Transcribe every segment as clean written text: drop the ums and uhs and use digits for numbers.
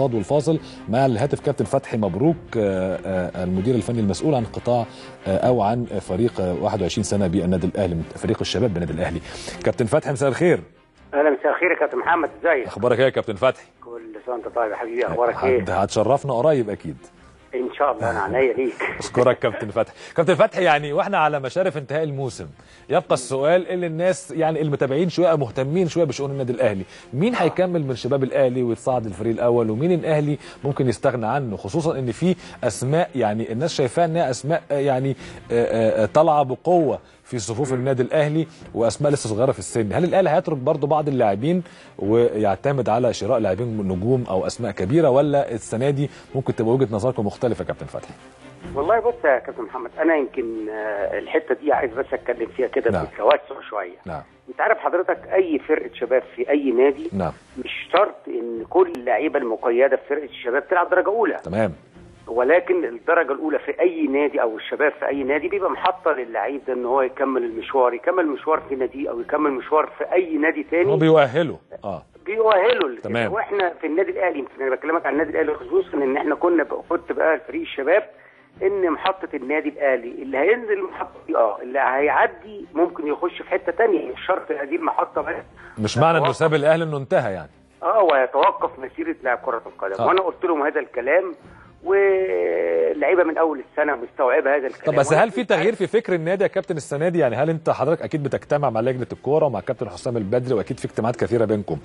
والفاصل مع الهاتف كابتن فتحي مبروك المدير الفني المسؤول عن قطاع او عن فريق 21 سنه بالنادي الاهلي، فريق الشباب بالنادي الاهلي. كابتن فتحي مساء الخير. اهلا، مساء الخير يا كابتن محمد، ازيك؟ اخبارك ايه يا كابتن فتحي؟ كل سنه وانت طيب يا حبيبي، اخبارك ايه؟ هتشرفنا قريب اكيد ان شاء الله، انا عينيا ليك. اشكرك كابتن فتحي. كابتن فتحي، يعني واحنا على مشارف انتهاء الموسم يبقى السؤال اللي الناس يعني المتابعين شويه مهتمين شويه بشؤون النادي الاهلي، مين هيكمل من شباب الاهلي ويتصعد للفريق الاول، ومين الاهلي ممكن يستغنى عنه، خصوصا ان في اسماء يعني الناس شايفاها انها اسماء يعني طالعه بقوه في صفوف النادي الاهلي واسماء لسه صغيره في السن. هل الاهلي هيترك برضه بعض اللاعبين ويعتمد على شراء لاعبين نجوم او اسماء كبيره، ولا السنه دي ممكن تبقى وجهه نظركم مختلفه يا كابتن فتحي؟ والله بص يا كابتن محمد، انا يمكن الحته دي عايز بس اتكلم فيها كده بتوسع شويه. نعم. انت عارف حضرتك اي فرقه شباب في اي نادي، نعم، مش شرط ان كل اللعيبه المقيده في فرقه الشباب تلعب درجه اولى. تمام. ولكن الدرجه الاولى في اي نادي او الشباب في اي نادي بيبقى محطه للعيب ده ان هو يكمل المشوار، يكمل مشوار في نادي او يكمل مشوار في اي نادي تاني. هو بيؤهله بيؤهله. تمام. واحنا في النادي الاهلي، يمكن انا بكلمك عن النادي الاهلي خصوصا ان احنا كنت بقى فريق الشباب، ان محطه النادي الاهلي اللي هينزل المحطه دي اللي هيعدي ممكن يخش في حته ثانيه، مش شرط هذه المحطه بس. مش معنى انه ساب الاهلي انه انتهى يعني. ويتوقف مسيره لاعب كره القدم. وانا قلت لهم هذا الكلام، واللعيبه من اول السنه مستوعبه هذا الكلام. طب بس هل في تغيير في فكر النادي يا كابتن السنه دي؟ يعني هل انت حضرتك اكيد بتجتمع مع لجنه الكوره ومع كابتن حسام البدري، واكيد في اجتماعات كثيره بينكم،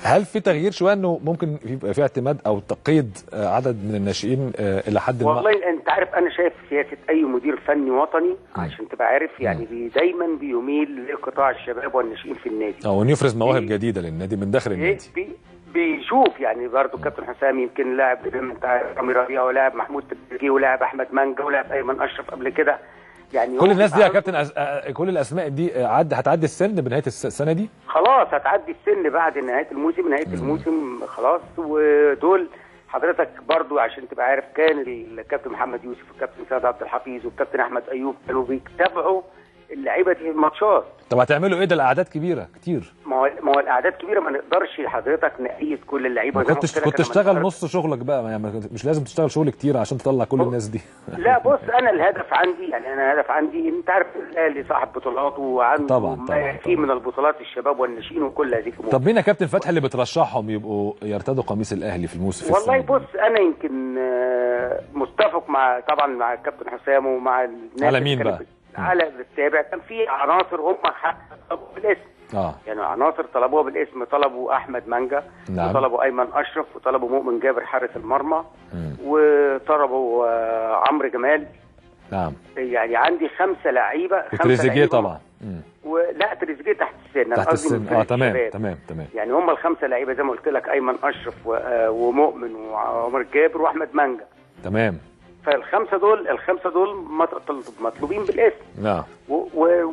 هل في تغيير شويه انه ممكن يبقى في اعتماد او تقييد عدد من الناشئين الى حد ما؟ والله انت عارف، انا شايف سياسه اي مدير فني وطني عشان تبقى عارف يعني دايما بيميل لقطاع الشباب والناشئين في النادي، او يفرز مواهب جديده للنادي من داخل النادي. بيشوف يعني برضه كابتن حسام يمكن لاعب انت عارف رامي ربيعه، ولاعب محمود تريزيجيه، ولاعب احمد مانجا، ولاعب ايمن اشرف قبل كده. يعني كل الناس دي يا كابتن كل الاسماء دي هتعدي السن بنهايه السنه دي؟ خلاص هتعدي السن بعد نهايه الموسم. نهايه الموسم خلاص. ودول حضرتك برضو عشان تبقى عارف، كان الكابتن محمد يوسف والكابتن سيد عبد الحفيظ والكابتن احمد ايوب كانوا بيتابعوا اللعيبه دي الماتشات. طب هتعملوا ايه؟ ده الاعداد كبيره كتير. ما هو الاعداد كبيره، ما نقدرش حضرتك نقيد كل اللعيبه. كنت تشتغل نص شغلك بقى، يعني مش لازم تشتغل شغل كتير عشان تطلع كل الناس دي. لا بص، انا الهدف عندي، يعني انا الهدف عندي، انت عارف الاهلي صاحب بطولات وعنده طبعا في من البطولات الشباب والناشئين وكل هذه الامور. طب مين يا كابتن فتحي اللي بترشحهم يبقوا يرتدوا قميص الاهلي في الموسم؟ والله بص، انا يمكن متفق طبعا مع الكابتن حسام ومع الناس. على مين بقى؟ على التابع. كان في عناصر هم طلبوا بالاسم. يعني عناصر طلبوها بالاسم، طلبوا احمد مانجا، نعم، وطلبوا ايمن اشرف، وطلبوا مؤمن جابر حارس المرمى، وطلبوا عمرو جمال. نعم. يعني عندي 5 لعيبه. وتريزيجيه طبعا. لا، تريزيجيه تحت السن. تحت السن. تمام. يعني هم ال5 لعيبه زي ما قلت لك، ايمن اشرف ومؤمن وعمر جابر واحمد مانجا. تمام. فالخمسه دول مطلوبين بالاسم. نعم.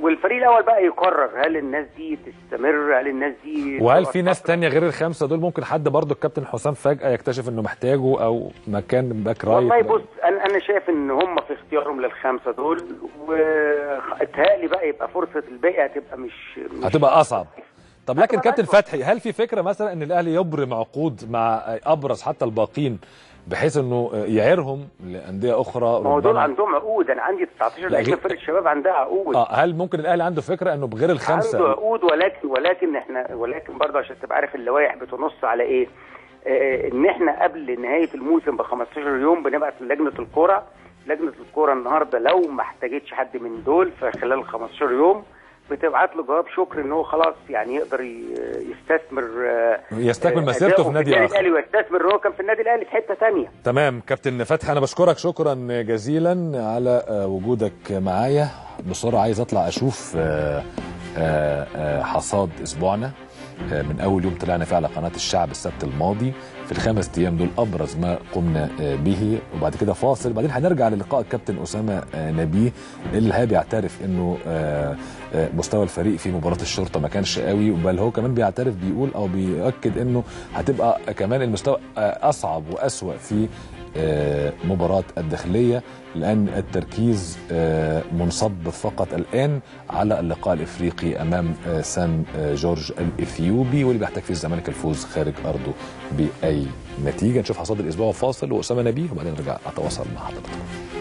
والفريق الاول بقى يقرر هل الناس دي تستمر، هل الناس دي، وهل في ناس تانية غير ال5 دول؟ ممكن حد برضه الكابتن حسام فجأة يكتشف انه محتاجه او مكان باك رايت. والله بص، انا شايف ان هم في اختيارهم لل5 دول، واتهيألي بقى يبقى فرصه الباقي هتبقى اصعب. طب لكن كابتن فتحي، هل في فكره مثلا ان الاهلي يبرم عقود مع ابرز حتى الباقين بحيث انه يعيرهم لانديه اخرى؟ ما هو دول عندهم عقود. انا عندي 19 لعيبه فرقه الشباب عندها عقود. هل ممكن الاهلي عنده فكره انه بغير ال5 عنده عقود؟ ولكن برضه عشان تبقى عارف اللوائح بتنص على ايه؟ ان احنا قبل نهايه الموسم ب 15 يوم بنبعت لجنه الكوره. لجنه الكوره النهارده لو ما احتاجتش حد من دول فخلال 15 يوم بتبعت له جواب شكر ان هو خلاص يعني يقدر يستكمل مسيرته في نادي اخر، ويستثمر ان هو كان في النادي الاهلي في حته ثانيه. تمام. كابتن فتحي، انا بشكرك شكرا جزيلا على وجودك معايا. بسرعه عايز اطلع اشوف حصاد اسبوعنا من اول يوم طلعنا فيه على قناه الشعب السبت الماضي. في ال5 ايام دول ابرز ما قمنا به، وبعد كده فاصل، بعدين هنرجع للقاء الكابتن اسامه نبيه اللي بيعترف انه مستوى الفريق في مباراه الشرطه ما كانش قوي، بل هو كمان بيعترف بيقول او بيؤكد انه هتبقى كمان المستوى اصعب واسوأ في مباراة الداخلية، لأن التركيز منصب فقط الآن على اللقاء الإفريقي أمام سان جورج الإثيوبي، واللي بيحتاج فيه الزمالك الفوز خارج أرضه بأي النتيجه. نشوف حصاد الاسبوع فاصل واسامه نبيه وبعدين نرجع اتواصل مع حضراتكم.